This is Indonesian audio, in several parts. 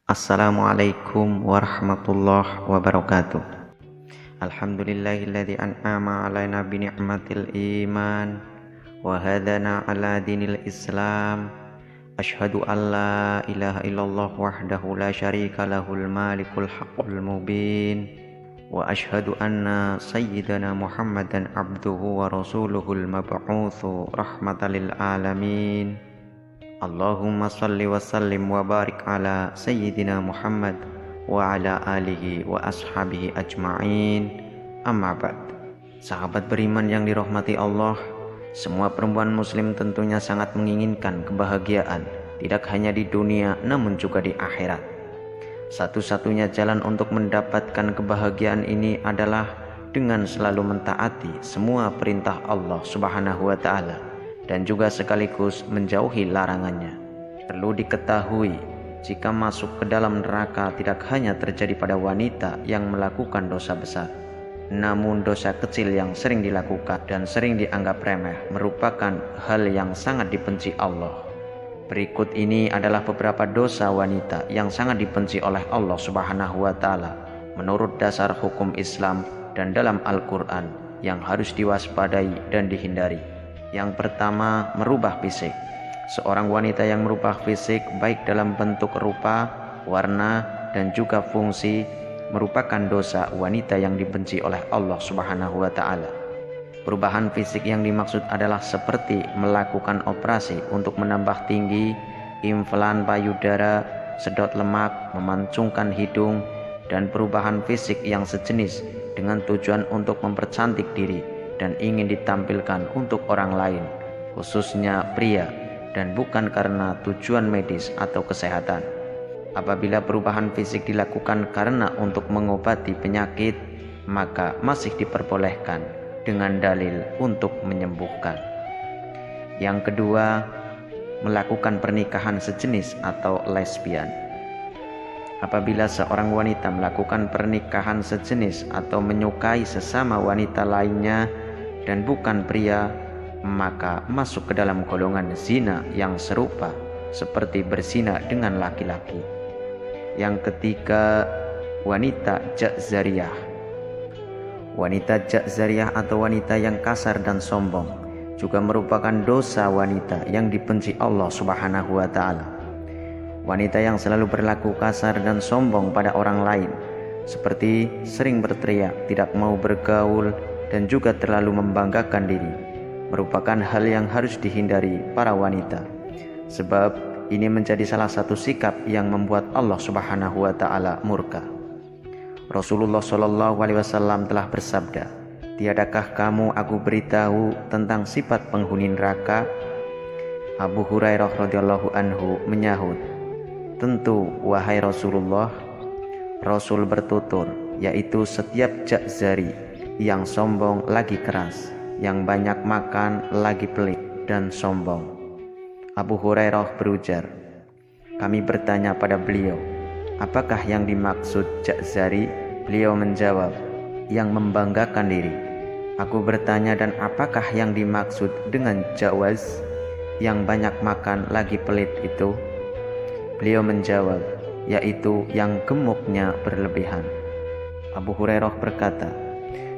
Assalamualaikum warahmatullahi wabarakatuh. Alhamdulillahilladzi an'ama alaina bi ni'matil iman wa hadana ala dinil Islam. Asyhadu an la ilaha illallah wahdahu la syarika lahul malikul haqqul mubin wa asyhadu anna sayyidana Muhammadan abduhu wa rasuluhul mab'utsu rahmatan lil alamin. Allahumma salli wa sallim wa barik ala Sayyidina Muhammad wa ala alihi wa ashabihi ajma'in. Amma ba'd. Sahabat beriman yang dirahmati Allah, semua perempuan muslim tentunya sangat menginginkan kebahagiaan, tidak hanya di dunia namun juga di akhirat. Satu-satunya jalan untuk mendapatkan kebahagiaan ini adalah dengan selalu mentaati semua perintah Allah Subhanahu wa taala dan juga sekaligus menjauhi larangannya. Perlu diketahui, jika masuk ke dalam neraka tidak hanya terjadi pada wanita yang melakukan dosa besar, namun dosa kecil yang sering dilakukan dan sering dianggap remeh merupakan hal yang sangat dibenci Allah. Berikut ini adalah beberapa dosa wanita yang sangat dibenci oleh Allah Subhanahu wa taala menurut dasar hukum Islam dan dalam Al-Qur'an yang harus diwaspadai dan dihindari. Yang pertama, merubah fisik. Seorang wanita yang merubah fisik baik dalam bentuk rupa, warna, dan juga fungsi merupakan dosa wanita yang dibenci oleh Allah Subhanahu wa taala. Perubahan fisik yang dimaksud adalah seperti melakukan operasi untuk menambah tinggi, implan payudara, sedot lemak, memancungkan hidung, dan perubahan fisik yang sejenis dengan tujuan untuk mempercantik diri dan ingin ditampilkan untuk orang lain, khususnya pria, dan bukan karena tujuan medis atau kesehatan. Apabila perubahan fisik dilakukan karena untuk mengobati penyakit, maka masih diperbolehkan dengan dalil untuk menyembuhkan. Yang kedua, melakukan pernikahan sejenis atau lesbian. Apabila seorang wanita melakukan pernikahan sejenis atau menyukai sesama wanita lainnya dan bukan pria, maka masuk ke dalam golongan zina yang serupa seperti berzina dengan laki-laki. Yang ketiga, wanita ja'zariyah. Wanita ja'zariyah atau wanita yang kasar dan sombong juga merupakan dosa wanita yang dibenci Allah Subhanahu wa taala. Wanita yang selalu berlaku kasar dan sombong pada orang lain, seperti sering berteriak, tidak mau bergaul, dan juga terlalu membanggakan diri, merupakan hal yang harus dihindari para wanita, sebab ini menjadi salah satu sikap yang membuat Allah Subhanahu wa taala murka. Rasulullah Shallallahu alaihi wasallam telah bersabda, "Tiadakah kamu aku beritahu tentang sifat penghuni neraka?" Abu Hurairah radhiyallahu anhu menyahut, "Tentu wahai Rasulullah." Rasul bertutur, yaitu setiap ja'zari yang sombong lagi keras, yang banyak makan lagi pelit dan sombong. Abu Hurairah berujar, kami bertanya pada beliau, apakah yang dimaksud ja'zari? Beliau menjawab, yang membanggakan diri. Aku bertanya, dan apakah yang dimaksud dengan jawaz, yang banyak makan lagi pelit itu? Beliau menjawab, yaitu yang gemuknya berlebihan. Abu Hurairah berkata,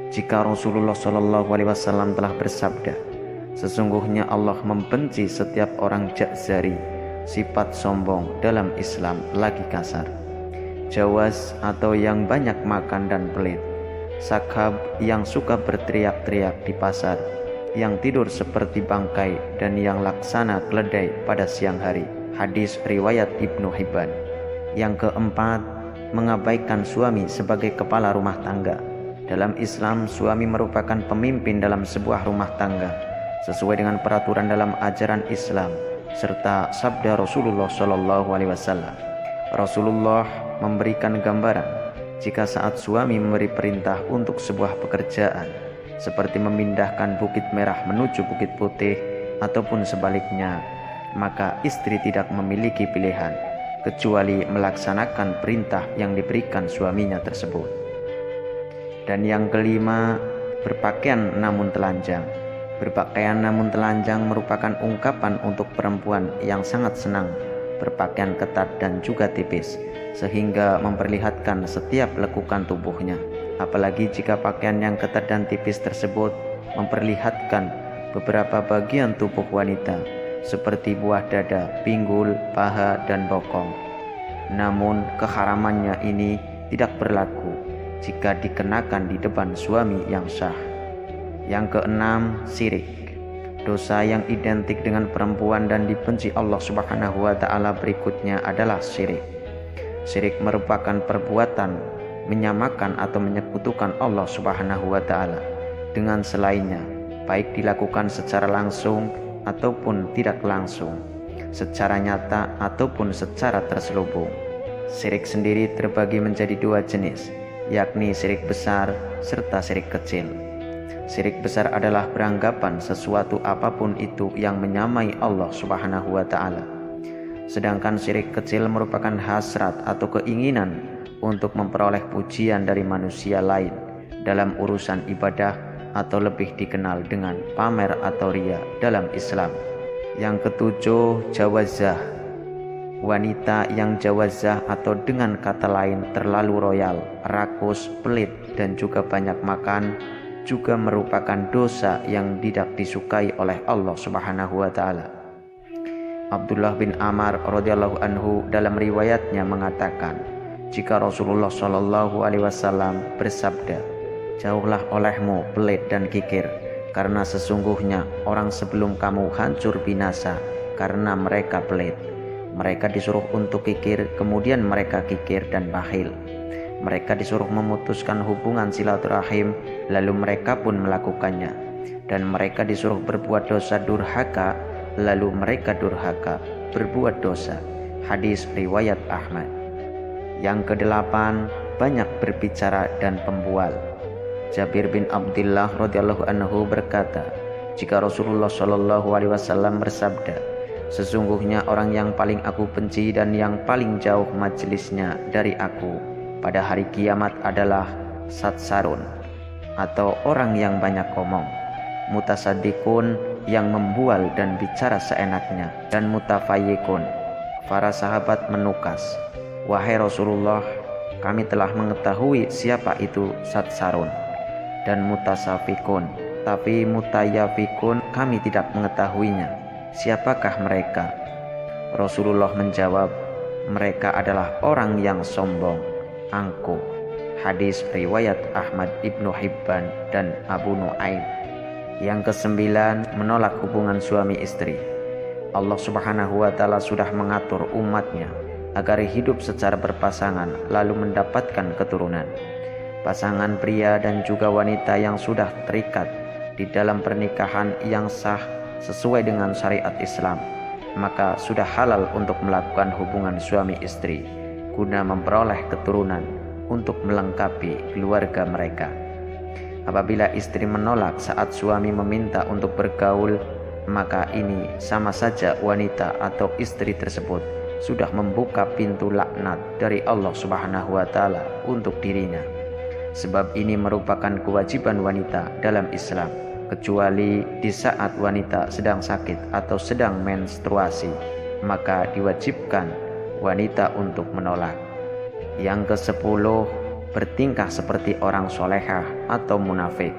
jika Rasulullah Shallallahu alaihi wasallam telah bersabda, sesungguhnya Allah membenci setiap orang ja'zari, sifat sombong dalam Islam lagi kasar, jawaz atau yang banyak makan dan pelit, sakhab yang suka berteriak-teriak di pasar, yang tidur seperti bangkai, dan yang laksana keledai pada siang hari. Hadis riwayat Ibnu Hibban. Yang keempat, mengabaikan suami sebagai kepala rumah tangga. Dalam Islam, suami merupakan pemimpin dalam sebuah rumah tangga sesuai dengan peraturan dalam ajaran Islam serta sabda Rasulullah Shallallahu alaihi wasallam. Rasulullah memberikan gambaran jika saat suami memberi perintah untuk sebuah pekerjaan seperti memindahkan Bukit Merah menuju Bukit Putih ataupun sebaliknya, maka istri tidak memiliki pilihan kecuali melaksanakan perintah yang diberikan suaminya tersebut. Dan yang kelima, berpakaian namun telanjang. Berpakaian namun telanjang merupakan ungkapan untuk perempuan yang sangat senang berpakaian ketat dan juga tipis, sehingga memperlihatkan setiap lekukan tubuhnya. Apalagi jika pakaian yang ketat dan tipis tersebut memperlihatkan beberapa bagian tubuh wanita seperti buah dada, pinggul, paha, dan bokong. Namun keharamannya ini tidak berlaku jika dikenakan di depan suami yang sah. Yang keenam, syirik. Dosa yang identik dengan perempuan dan dibenci Allah Subhanahu wa Ta'ala berikutnya adalah syirik. Syirik merupakan perbuatan menyamakan atau menyekutukan Allah Subhanahu wa Ta'ala dengan selainnya, baik dilakukan secara langsung ataupun tidak langsung, secara nyata ataupun secara terselubung. Syirik sendiri terbagi menjadi dua jenis, yakni syirik besar serta syirik kecil. Syirik besar adalah beranggapan sesuatu apapun itu yang menyamai Allah Subhanahu wa Ta'ala. Sedangkan syirik kecil merupakan hasrat atau keinginan untuk memperoleh pujian dari manusia lain dalam urusan ibadah, atau lebih dikenal dengan pamer atau riya dalam Islam. Yang ketujuh, jawazah. Wanita yang jawazah atau dengan kata lain terlalu royal, rakus, pelit, dan juga banyak makan juga merupakan dosa yang tidak disukai oleh Allah Subhanahu wa Ta'ala. Abdullah bin Amr radhiyallahu anhu dalam riwayatnya mengatakan, jika Rasulullah Shallallahu alaihi wasallam bersabda, jauhlah olehmu pelit dan kikir, karena sesungguhnya orang sebelum kamu hancur binasa karena mereka pelit. Mereka disuruh untuk kikir, kemudian mereka kikir dan bakhil. Mereka disuruh memutuskan hubungan silaturahim, lalu mereka pun melakukannya. Dan mereka disuruh berbuat dosa durhaka, lalu mereka durhaka, berbuat dosa. Hadis riwayat Ahmad. Yang kedelapan, banyak berbicara dan pembual. Jabir bin Abdullah radhiyallahu anhu berkata, jika Rasulullah Shallallahu alaihi wasallam bersabda, sesungguhnya orang yang paling aku benci dan yang paling jauh majelisnya dari aku pada hari kiamat adalah satsarun, atau orang yang banyak omong, mutasaddiqun, yang membual dan bicara seenaknya, dan mutafayyiqun. Para sahabat menukas, wahai Rasulullah, kami telah mengetahui siapa itu satsarun dan mutasafikun, tapi mutayafikun kami tidak mengetahuinya. Siapakah mereka? Rasulullah menjawab, mereka adalah orang yang sombong, angkuh. Hadis riwayat Ahmad, Ibnu Hibban, dan Abu Nuaim. Yang kesembilan, menolak hubungan suami istri. Allah Subhanahu wa Ta'ala sudah mengatur umatnya agar hidup secara berpasangan lalu mendapatkan keturunan. Pasangan pria dan juga wanita yang sudah terikat di dalam pernikahan yang sah sesuai dengan syariat Islam, maka sudah halal untuk melakukan hubungan suami istri guna memperoleh keturunan untuk melengkapi keluarga mereka. Apabila istri menolak saat suami meminta untuk bergaul, maka ini sama saja wanita atau istri tersebut sudah membuka pintu laknat dari Allah Subhanahu wa Ta'ala untuk dirinya. Sebab ini merupakan kewajiban wanita dalam Islam, kecuali di saat wanita sedang sakit atau sedang menstruasi, maka diwajibkan wanita untuk menolak. Yang ke-10, bertingkah seperti orang solehah atau munafik.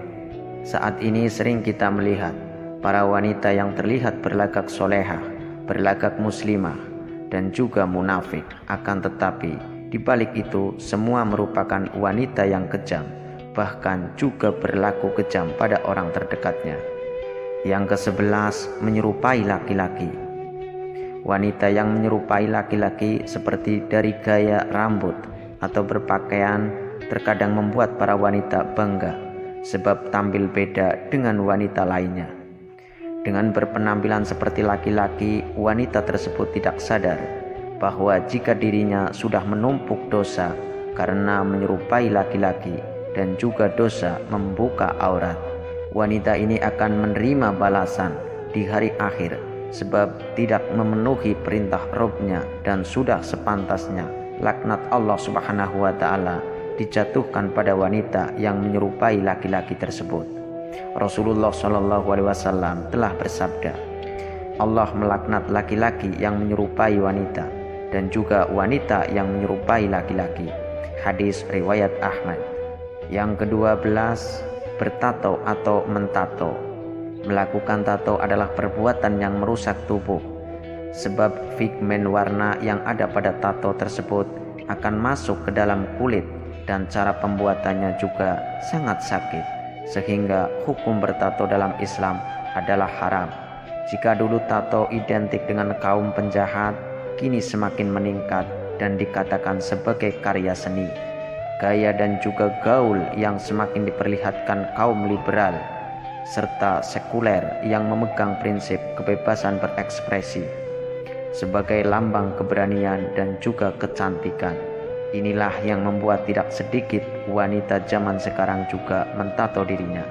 Saat ini sering kita melihat para wanita yang terlihat berlagak solehah, berlagak muslimah, dan juga munafik. Akan tetapi di balik itu semua merupakan wanita yang kejam, bahkan juga berlaku kejam pada orang terdekatnya. Yang ke-11, menyerupai laki-laki. Wanita yang menyerupai laki-laki seperti dari gaya rambut atau berpakaian terkadang membuat para wanita bangga sebab tampil beda dengan wanita lainnya. Dengan berpenampilan seperti laki-laki, wanita tersebut tidak sadar bahwa jika dirinya sudah menumpuk dosa karena menyerupai laki-laki dan juga dosa membuka aurat, wanita ini akan menerima balasan di hari akhir sebab tidak memenuhi perintah Rabb-Nya, dan sudah sepantasnya laknat Allah Subhanahu wa Ta'ala dijatuhkan pada wanita yang menyerupai laki-laki tersebut. Rasulullah Shallallahu alaihi wasallam telah bersabda, Allah melaknat laki-laki yang menyerupai wanita, dan juga wanita yang menyerupai laki-laki. Hadis riwayat Ahmad. Yang ke-12, bertato atau mentato. Melakukan tato adalah perbuatan yang merusak tubuh, sebab pigmen warna yang ada pada tato tersebut akan masuk ke dalam kulit dan cara pembuatannya juga sangat sakit, sehingga hukum bertato dalam Islam adalah haram. Jika dulu tato identik dengan kaum penjahat, kini semakin meningkat dan dikatakan sebagai karya seni. Gaya dan juga gaul yang semakin diperlihatkan kaum liberal serta sekuler yang memegang prinsip kebebasan berekspresi sebagai lambang keberanian dan juga kecantikan. Inilah yang membuat tidak sedikit wanita zaman sekarang juga mentato dirinya.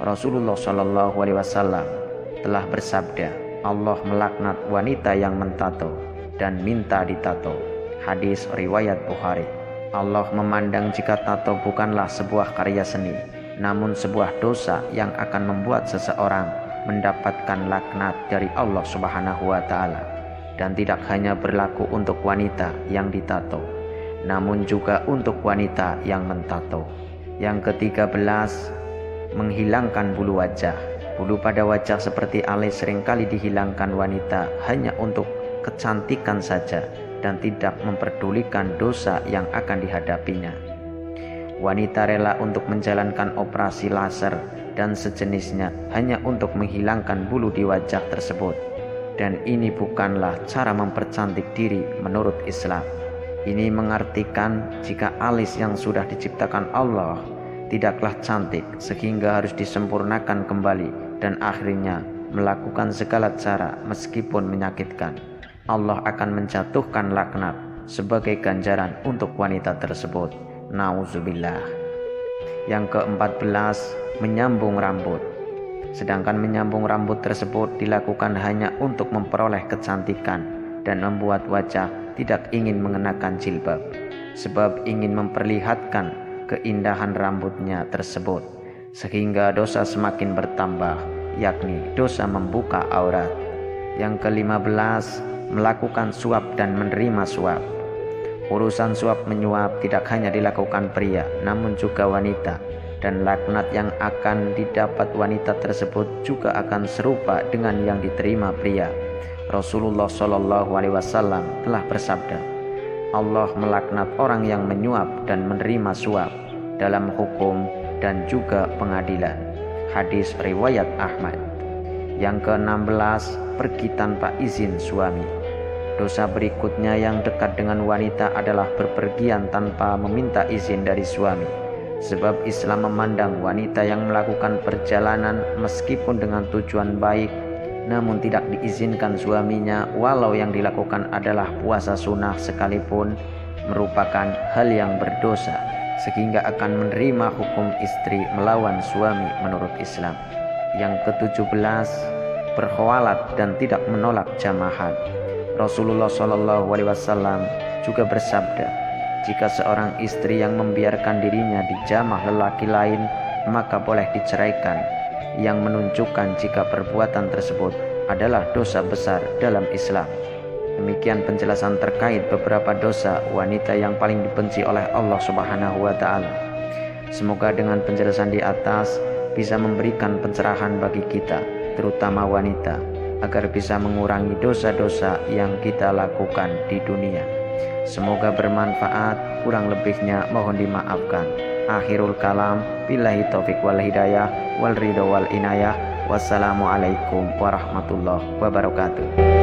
Rasulullah SAW telah bersabda, Allah melaknat wanita yang mentato dan minta ditato. Hadis riwayat Bukhari. Allah memandang jika tato bukanlah sebuah karya seni, namun sebuah dosa yang akan membuat seseorang mendapatkan laknat dari Allah Subhanahu wa Ta'ala. Dan tidak hanya berlaku untuk wanita yang ditato, namun juga untuk wanita yang mentato. Yang ke-13, menghilangkan bulu wajah. Bulu pada wajah seperti alis seringkali dihilangkan wanita hanya untuk kecantikan saja dan tidak memperdulikan dosa yang akan dihadapinya. Wanita rela untuk menjalankan operasi laser dan sejenisnya hanya untuk menghilangkan bulu di wajah tersebut. Dan ini bukanlah cara mempercantik diri menurut Islam. Ini mengartikan jika alis yang sudah diciptakan Allah tidaklah cantik sehingga harus disempurnakan kembali dan akhirnya melakukan segala cara meskipun menyakitkan. Allah akan menjatuhkan laknat sebagai ganjaran untuk wanita tersebut. Nauzubillah. Yang ke-14, menyambung rambut. Sedangkan menyambung rambut tersebut dilakukan hanya untuk memperoleh kecantikan dan membuat wajah tidak ingin mengenakan jilbab, sebab ingin memperlihatkan keindahan rambutnya tersebut, sehingga dosa semakin bertambah, yakni dosa membuka aurat. Yang ke-15, melakukan suap dan menerima suap. Urusan suap menyuap tidak hanya dilakukan pria, namun juga wanita, dan laknat yang akan didapat wanita tersebut juga akan serupa dengan yang diterima pria. Rasulullah SAW telah bersabda, Allah melaknat orang yang menyuap dan menerima suap dalam hukum dan juga pengadilan. Hadis riwayat Ahmad. Yang ke-16, pergi tanpa izin suami. Dosa berikutnya yang dekat dengan wanita adalah berpergian tanpa meminta izin dari suami. Sebab Islam memandang wanita yang melakukan perjalanan meskipun dengan tujuan baik, namun tidak diizinkan suaminya, walau yang dilakukan adalah puasa sunnah sekalipun, merupakan hal yang berdosa, sehingga akan menerima hukum istri melawan suami menurut Islam. Yang ke-17, berkhawalat dan tidak menolak jamahat. Rasulullah SAW juga bersabda, jika seorang istri yang membiarkan dirinya dijamah lelaki lain, maka boleh diceraikan, yang menunjukkan jika perbuatan tersebut adalah dosa besar dalam Islam. Demikian penjelasan terkait beberapa dosa wanita yang paling dibenci oleh Allah Subhanahu wa Ta'ala. Semoga dengan penjelasan di atas bisa memberikan pencerahan bagi kita, terutama wanita, agar bisa mengurangi dosa-dosa yang kita lakukan di dunia. Semoga bermanfaat, kurang lebihnya mohon dimaafkan. Akhirul kalam, billahi taufiq wal hidayah, wal ridho wal inayah. Wassalamualaikum warahmatullahi wabarakatuh.